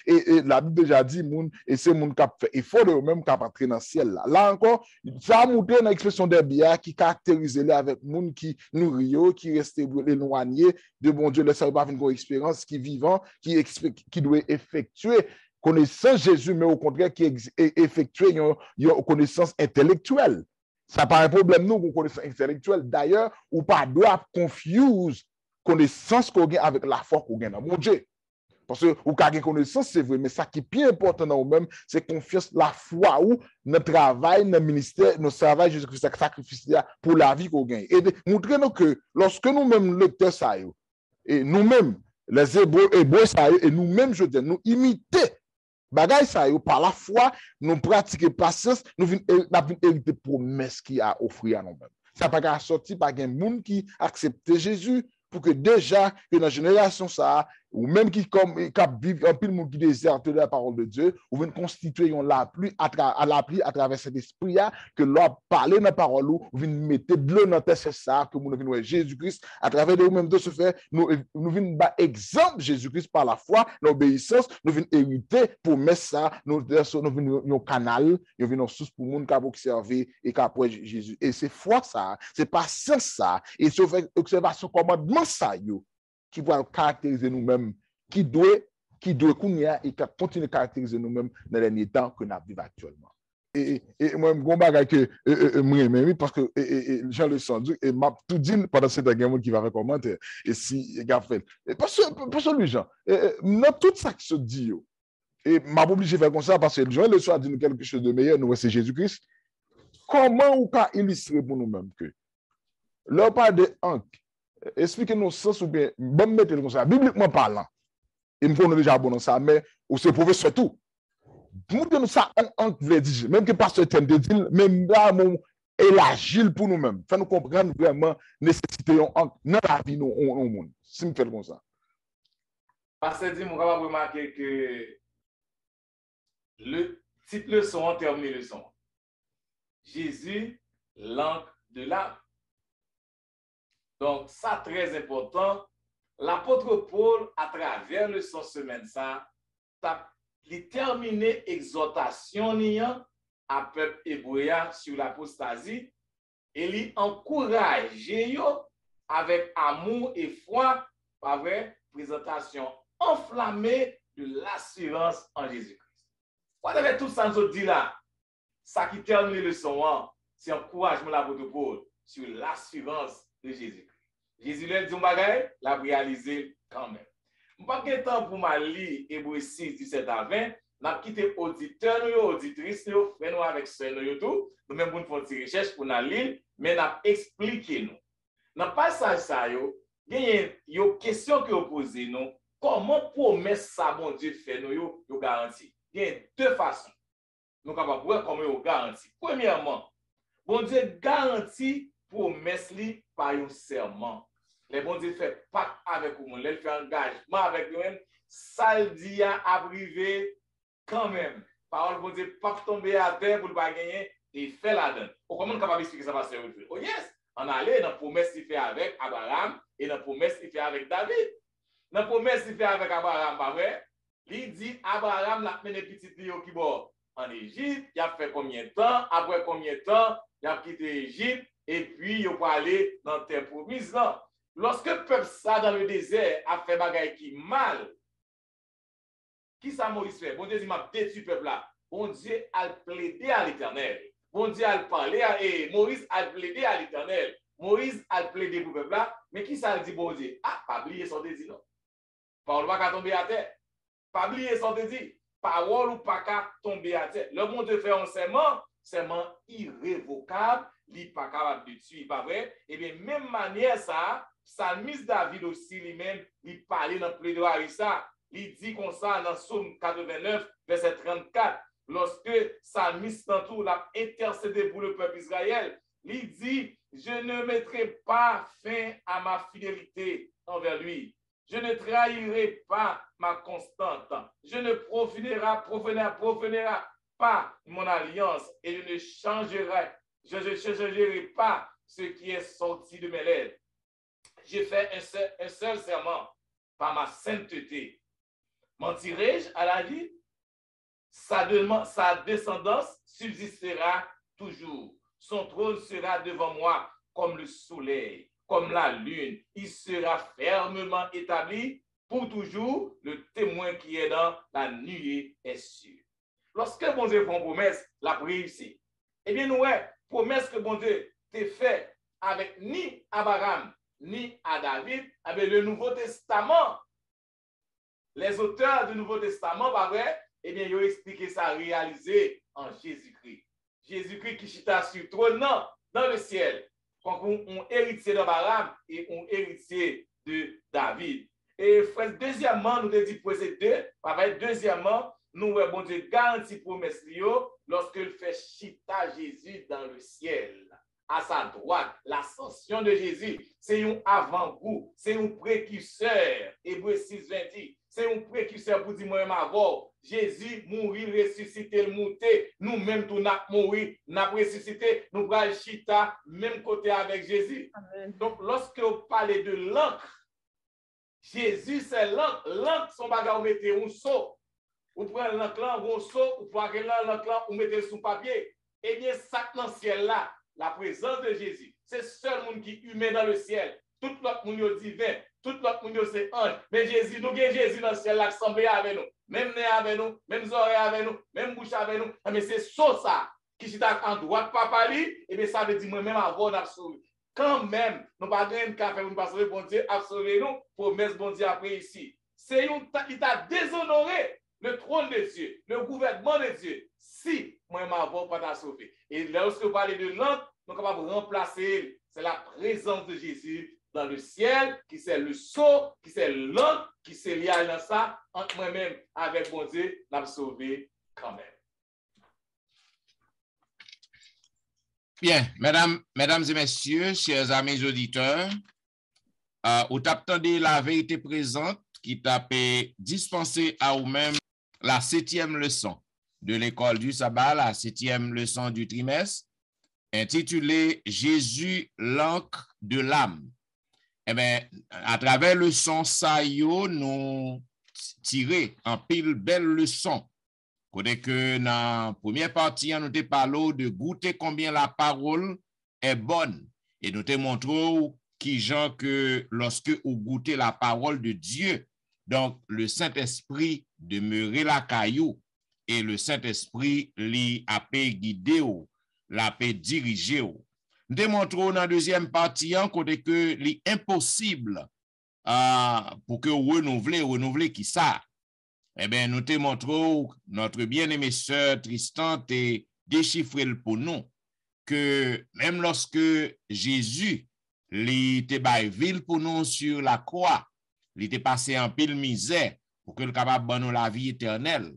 Et la Bible déjà dit, et c'est les gens qui fait effort de eux-mêmes qui entrer dans le ciel. Là encore, ça a montré une expression des biens qui caractérise les avec les gens qui nourrit, qui restent éloignés de bon Dieu, ne savent pas une expérience, qui vivant, qui doit effectuer connaissance Jésus, mais au contraire, qui effectue une connaissance intellectuelle. Ça n'a pas un problème, nous, pour connaissance intellectuelle. D'ailleurs, ou pas doit confuse connaissance qu'on a avec la foi qu'on a dans mon Dieu. Parce que ou avez connaissance, c'est vrai, mais ça qui est plus important dans nous-mêmes, c'est confiance, la foi ou notre travail, notre ministère, notre travail, Jésus-Christ, sacrifice pour la vie qu'on gagne. Et montrez-nous que lorsque nous-mêmes, lecteurs, ça et nous-mêmes, les Hébreux, ça et nous-mêmes, je dis, nous imiter bagay ça par la foi, nous pratiquons patience, nous avons hérité promesse qui a offert à nous-mêmes. Ça n'a pas sorti par un monde qui accepte Jésus pour que déjà, que dans la génération ça, ou même qui vivent un peu le monde qui déserte la parole de Dieu, ou venir constituer la pluie à travers cet esprit que l'on parle dans la parole, ou venir mettre de l'eau dans tête, c'est ça que nous venons Jésus-Christ à travers nous-mêmes de ce fait, nous venons exemple Jésus-Christ par la foi, l'obéissance, nous venons hériter pour mettre ça, nous venons un canal, nous venons source pour monde qui a observé et qui approche Jésus. Et c'est foi ça, c'est patience ça, et c'est observation commandement ça qui va caractériser nous-mêmes, qui doit continuer et continuer à caractériser nous-mêmes dans les derniers temps que nous vivons actuellement. Et moi, je me bagage que parce que Jean le sens, et m'a tout dit pendant cette guerre qui va faire commentaire. Et si, il a fait. Parce que lui, Jean, dans tout ça qui se dit, et m'a obligé de faire comme ça parce que Jean le soir dit nous quelque chose de meilleur, nous, c'est Jésus-Christ. Comment on peut illustrer pour nous-mêmes que l'on parle de Hank, expliquez-nous ça ou bien, bon, mettez-le comme ça, bibliquement parlant. Et nous connaissons déjà bon dans ça, mais ou c'est professeur tout. Montrez-nous ça en vrai dire, même que pasteur Etienne de dire, même là, mon élargir pour nous-mêmes. Fais-nous comprendre vraiment nécessité dans la vie nous au monde. Si nous faisons comme ça. Pasteur dit, on va remarquer que le titre leçon termine leçon. Jésus, l'encre de l'âme. Donc, ça, très important. L'apôtre Paul, à travers le son semaine, ça, il terminé exhortation à peuple hébreu sur l'apostasie et il encourage avec amour et foi par vrai présentation enflammée de l'assurance en Jésus-Christ. Vous avez tout ça nous dit là, ça qui termine le son, c'est encouragement de l'apôtre Paul sur l'assurance de Jésus-Christ. Jésus lui dit bagay, l'a réalisé quand même. Je n'ai pas de temps pour ma lire Hébreux 6, 17 à 20. N'a quitté auditeurs, auditrices, frères avec sœurs, tout. Nous même pour faire des recherches pour nous lire, mais n'a expliqué nous. Dans le passage ça il y a une question que vous posez nous. Comment promesse ça bon Dieu fait nous yo garantie. Il y a deux façons. Nous capable voir comment yo garantie. Premièrement, bon Dieu garantit promesse li par un serment. Les bon Dieu fait pacte avec vous, il fait engagement avec vous-même, ça le dit à privé quand même. Parole bon Dieu, pas tomber à terre pour ne pas gagner, et fait la donne. Comment on est capable d'expliquer ça va se faire? Oh yes, on allait dans la promesse qu'il fait avec Abraham et dans la promesse qu'il fait avec David. Dans la promesse qu'il fait avec Abraham, pas vrai? Il dit Abraham l'a mené petit Léo qui bord en Égypte, il a fait combien de temps, après combien de temps, il a quitté l'Égypte, et puis il va aller dans la terre promise. Là. Lorsque le peuple ça dans le désert a fait bagaille qui mal, qui ça Moïse fait? Bon Dieu dit, m'a détruit le peuple là. Bon Dieu a plaidé à l'Éternel. Bon Dieu a parlé et Moïse a plaidé à l'Éternel. Moïse a plaidé pour le peuple là. Mais qui ça dit bon Dieu? Ah, pas oublier son désir, non. Parole pas qu'à tomber à terre. Pas oublier son désir. Parole ou pas qu'à tomber à terre. Le bon Dieu fait un serment irrévocable, il n'est pas capable de tuer, pas vrai? Et bien, même manière ça, Psalmiste David aussi lui-même, il parlait dans le plaidoirie ça. Il dit comme ça dans Psaume 89, verset 34, lorsque Psalmiste tantôt l'a intercédé pour le peuple Israël, il dit, je ne mettrai pas fin à ma fidélité envers lui. Je ne trahirai pas ma constante. Je ne profanerai pas mon alliance et je ne changerai pas ce qui est sorti de mes lèvres. J'ai fait un seul serment par ma sainteté. Mentirai-je à la vie? Sa descendance subsistera toujours. Son trône sera devant moi comme le soleil, comme la lune. Il sera fermement établi pour toujours. Le témoin qui est dans la nuée est sûr. Lorsque bon Dieu fait une promesse, la réussit. Eh bien, nous, promesse que bon Dieu t'a fait avec ni Abraham, ni à David, avec le Nouveau Testament. Les auteurs du Nouveau Testament, pas vrai, eh bien, ils ont expliqué ça réalisé en Jésus-Christ. Jésus-Christ qui chita sur le trône dans le ciel. Donc, on héritier d'Abraham et on héritier de David. Et deuxièmement, nous avons dit pour ces deux, deuxièmement, nous avons bon Dieu garanti promesse lorsqu'il fait chita Jésus dans le ciel. À sa droite, l'ascension de Jésus, c'est un avant-goût, c'est un précurseur. Hébreux 6, 20 dit, c'est un précurseur pour dire moi-même avant. Jésus mourit, ressuscité, monté. Nous-mêmes, tout n'a mouru, n'a ressuscité. Nous allons chita, même côté avec Jésus. Amen. Donc, lorsque vous parlez de l'encre, Jésus, c'est l'encre. L'encre, son bagage, vous mettez un seau. Vous prenez l'encre là, vous seau, vous prenez l'encre là, vous mettez sous papier. Eh bien, ça dans le ciel là, la présence de Jésus, c'est seul monde qui est humain dans le ciel. Tout l'autre monde est divin, tout l'autre monde c'est ange. Mais Jésus, nous avons Jésus dans le ciel là, qui semble avec nous. Même nez avec nous, même oreilles avec nous, même bouche avec nous. Mais c'est ça qui est en droit de papa li, et bien ça veut dire moi-même avant d'absorber. Quand même, nous pas gagner un café, nous pas sauver bon Dieu, absorber nous, promesse bon Dieu après ici. C'est il t'a déshonoré le trône de Dieu, le gouvernement de Dieu. Si moi-même avant pas t'a sauvé. Et lorsque vous parlez de l'encre, nous sommes capables de remplacer, c'est la présence de Jésus dans le ciel, qui c'est le sceau, qui c'est l'encre, qui s'est lié dans ça, entre moi-même avec bon Dieu, l'a sauvé quand même. Bien, mesdames et messieurs, chers amis auditeurs, vous attendez la vérité présente qui t'a dispensé à vous-même la 7e leçon de l'école du sabbat, la 7e leçon du trimestre, intitulée Jésus, l'encre de l'âme. Eh bien, à travers le son ça, nous tirons en pile belle leçon. Côté que dans la première partie, nous te parlons de goûter combien la parole est bonne. Et nous te montrons qui genre que lorsque vous goûtez la parole de Dieu, donc le Saint-Esprit demeurait la caillou et le Saint-Esprit lui a guidé ou l'a dirigé ou. Nous démontrons dans la deuxième partie côté que l'impossible pour que vous renouvelez qui ça. Eh bien, nous te montrons notre bien-aimé sœur Tristan te déchiffré pour nous que même lorsque Jésus était ville pour nous sur la croix, il était passé en pile misère pour que le capable de nous la vie éternelle.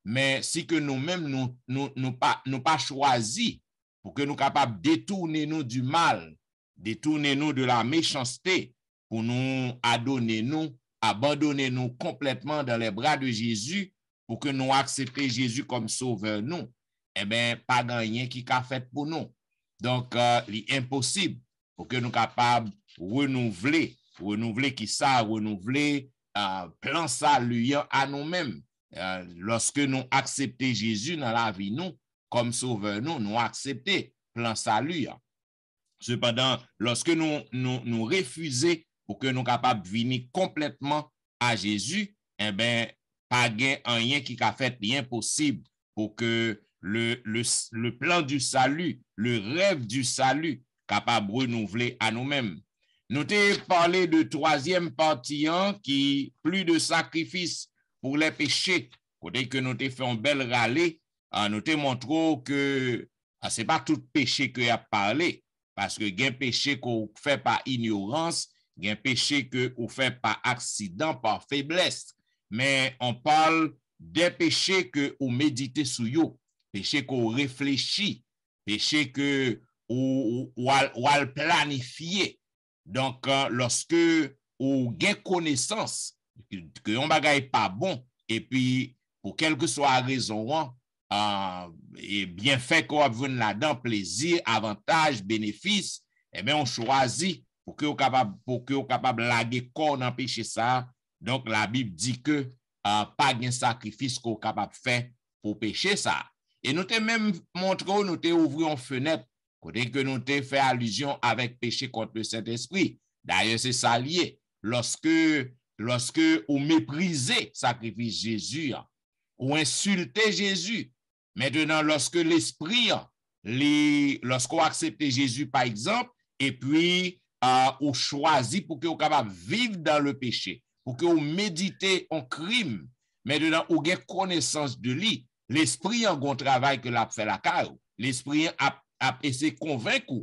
Mais si que nous-mêmes nous pas choisi pour que nous capables de détourner nous du mal détournez-nous de la méchanceté pour nous adonner-nous, abandonner-nous complètement dans les bras de Jésus pour que nous acceptions Jésus comme sauveur nous. Eh bien, pas rien qui a fait pour nous. Donc, l'impossible pour que nous capables renouveler qui ça, renouveler plan salut à nous-mêmes. Lorsque nous acceptons Jésus dans la vie nous, comme sauveur nous acceptons plan salut. Cependant, lorsque nous refusons pour que nous capables de venir complètement à Jésus, eh bien, pas rien qui a fait l'impossible pour que le plan du salut, le rêve du salut, capable de renouveler à nous-mêmes. Nous t'ai parlé de troisième partie qui plus de sacrifice pour les péchés. Côté que nous t'ai fait un bel râler, nous t'ai montré que ce n'est pas tout péché que y a parlé, parce que il y a un péché qu'on fait par ignorance, il y a un péché qu'on fait par accident, par faiblesse. Mais on parle des péchés que on médite sur eux, péché qu'on réfléchit, péché que ou planifier. Donc, lorsque on gagne connaissance que on bagaille pas bon, et puis pour quelle que soit la raison, et bien fait qu'on va là-dedans, plaisir, avantage, bénéfice, eh bien on choisit pour que on capable de laguer corps dans péché ça. Donc, la Bible dit que pas de sacrifice qu'on est capable de faire pour pécher ça. Et nous t'ai même montré, nous t'ai ouvert une fenêtre, côté que nous t'ai fait allusion avec péché contre le Saint-Esprit. D'ailleurs, c'est ça lié. Lorsque on méprisait sacrifice Jésus, ou insultait Jésus, maintenant, lorsque l'Esprit, lorsqu'on accepte Jésus, par exemple, et puis on choisit pour qu'on soit capable de vivre dans le péché, pour qu'on médite en crime, maintenant, on a connaissance de lui. L'Esprit a un bon travail que l'a fait la carrière. L'Esprit a essayé de convaincre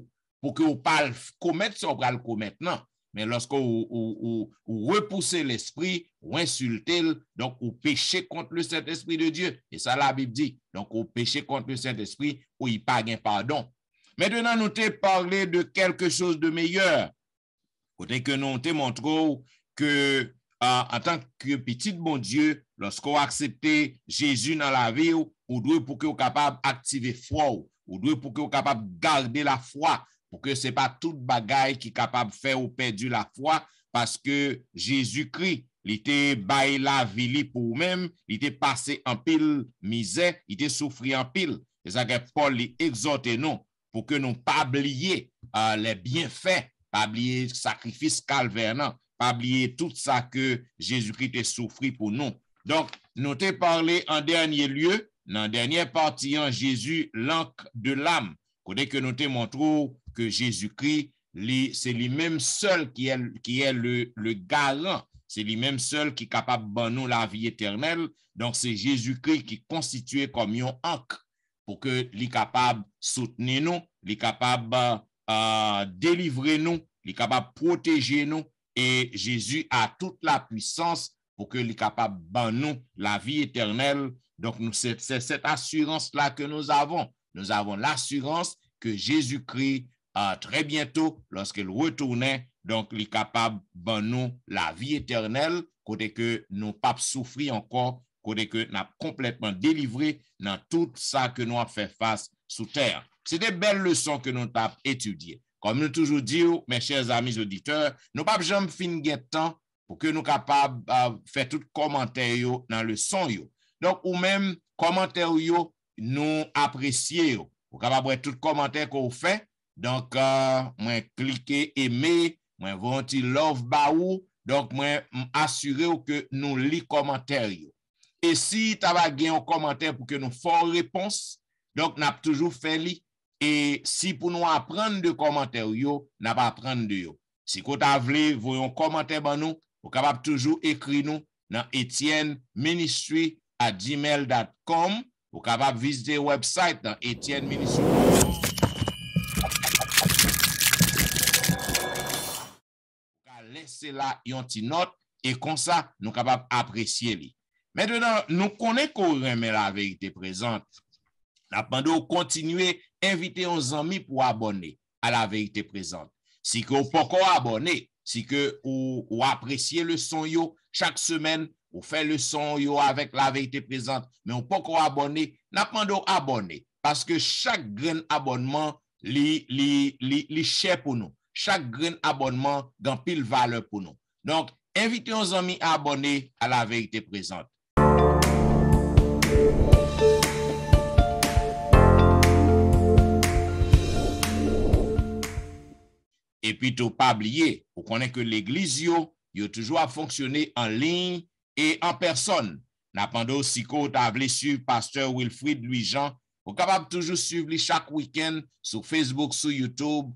pour que vous parlez commettre ce qu'on va le commettre. Non. Mais lorsque vous repoussez l'Esprit, vous insultez, donc vous péchez contre le Saint-Esprit de Dieu. Et ça, la Bible dit. Donc, vous péchez contre le Saint-Esprit, ou il pas gain pardon. Maintenant, nous t'ai parlé de quelque chose de meilleur. Côté que nous t'ai montré que en tant que petit bon Dieu, lorsqu'on accepte Jésus dans la vie, ou doit pour que vous capable d'activer foi, ou doit pour que vous capable de garder la foi, pour que ce n'est pas toute bagaille qui est capable de faire ou perdre la foi, parce que Jésus-Christ, il était baillé la vie pour vous-même, il était passé en pile misère, il était souffert en pile. C'est ça que Paul exhorte nous, pour que nous pas oublier les bienfaits, pas oublier le sacrifice calvaire, pas oublier tout ça que Jésus-Christ a souffert pour nous. Donc, nous t'ai parlé en dernier lieu, dans la dernière partie, en Jésus, l'encre de l'âme. Côté que nous t'ai montré que Jésus-Christ, c'est lui-même seul qui est le garant, c'est lui-même seul qui est capable de donner la vie éternelle. Donc, c'est Jésus-Christ qui est constitué comme un encre pour que lui capable de soutenir nous, lui capable de délivrer nous, lui capable de protéger nous. Et Jésus a toute la puissance pour que lui capable de donner la vie éternelle. Donc, c'est cette assurance-là que nous avons. Nous avons l'assurance que Jésus-Christ, très bientôt, lorsqu'il retournait, donc il est capable de nous la vie éternelle, côté que nous pas souffrir encore, côté que nous avons complètement délivré dans tout ça que nous avons fait face sous terre. C'est des belles leçons que nous avons étudiées. Comme nous toujours dit, mes chers amis auditeurs, nous pas jamais fin de temps pour que nous capables de faire tout commentaire dans le son. Donc, ou même commentaire nous apprécier. Vous capable tout commentaire qu'on fait. Donc, moi cliquez aimer, moi volontiers love baou. Donc, moi assurer que nous lisons commentaire. Et si tu as gagné un commentaire pour que nous fassions réponse, donc n'a toujours fait li. Et si pour nous apprendre de commentaires n'a pas apprendre de yo. Si vous voulez voyons commentaire ban nous, vous capable toujours écrire nous dans etienneministry@gmail.com. Vous capable visiter le website dans etienneministry.com. Laissez là une petite note et comme ça nous capable apprécier li. Maintenant nous connaissons qu'on remet la vérité présente. Pendant continuer inviter nos amis pour abonner à la vérité présente. Si que ou pas encore abonné, si que ou appréciez le son yo chaque semaine, ou fait le son yo avec la vérité présente, mais ou pas encore abonné, n'a pas abonné. Parce que chaque grain abonnement, li cher pour nous. Chaque grain abonnement, dans pile valeur pour nous. Donc, invitez nos amis à abonner à la vérité présente. Et puis, tout pas oublier, vous connaissez que l'église, yo toujours à fonctionner en ligne et en personne. N'attendez aussi que vous avez suivre Pasteur Wilfrid Louis-Jean. Vous êtes capable toujours suivre lui chaque week-end sur Facebook, sur YouTube,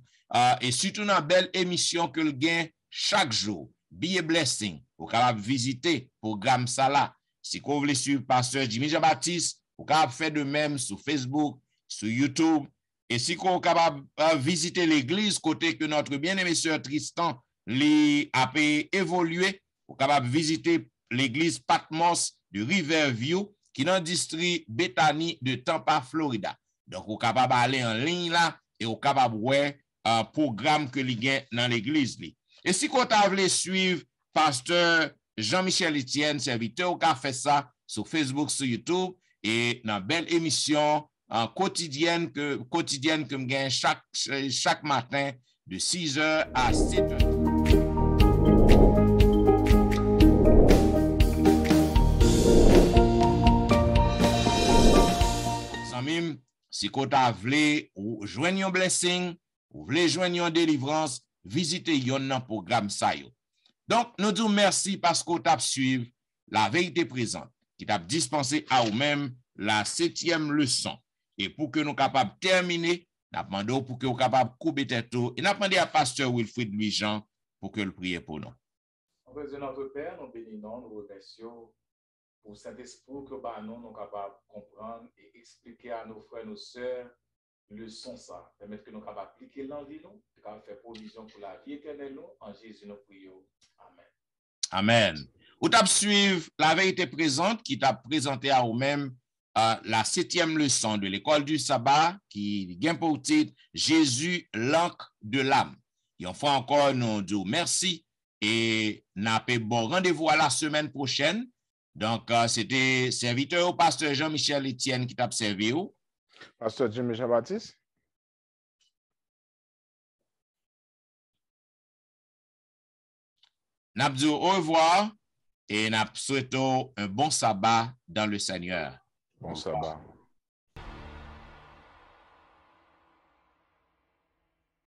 et surtout dans une belle émission que le gain chaque jour. Be a blessing. Vous êtes capable visiter le programme ça là. Si vous voulez suivre Pasteur Jimmy Jean-Baptiste, vous êtes capable faire de même sur Facebook, sur YouTube. Et si vous êtes capable visiter l'église, côté que notre bien-aimé sœur Tristan a évolué, vous êtes capable visiter l'église Patmos de Riverview, qui est dans le district Bethany de Tampa, Florida. Donc, vous êtes capable d'aller en ligne là et vous êtes capable de voir un programme que vous avez dans l'église. Et si vous voulez suivre Pasteur Jean-Michel Etienne, serviteur, vous avez fait ça sur Facebook, sur YouTube, et dans une belle émission quotidienne que je gagne chaque matin de 6h à 7h. Si vous voulez joindre un blessing, vous voulez joindre une délivrance, visitez yon programme ça. Donc, nous disons merci parce que vous avez suivi la vérité présente, qui t'a dispensé à vous-même la 7e leçon. Et pour que nous soyons capables de terminer, nous demandons pour que nous soyons capables de couper tête et nous demandons à Pasteur Wilfrid Louis-Jean pour que le prie pour nous. En fait, notre Père, nous bénissons, nous remercions pour cet esprit que nous sommes capables de comprendre et expliquer à nos frères et nos sœurs le son ça. Permettre que nous soyons capables d'appliquer dans vie, nous, capables de faire provision pour la vie éternelle, nous. En Jésus, nous prions. Amen. Amen. Vous avez suivi la vérité présente qui t'a présenté à vous-même la 7e leçon de l'école du sabbat qui vient pour titre Jésus, l'encre de l'âme. Et enfin encore, nous disons merci et nous avons bon rendez-vous à la semaine prochaine. Donc, c'était serviteur au pasteur Jean-Michel Etienne qui t'a servi. Pasteur Jimmy Jean-Baptiste. Nous disons au revoir et nous souhaitons un bon sabbat dans le Seigneur. Bon sabbat.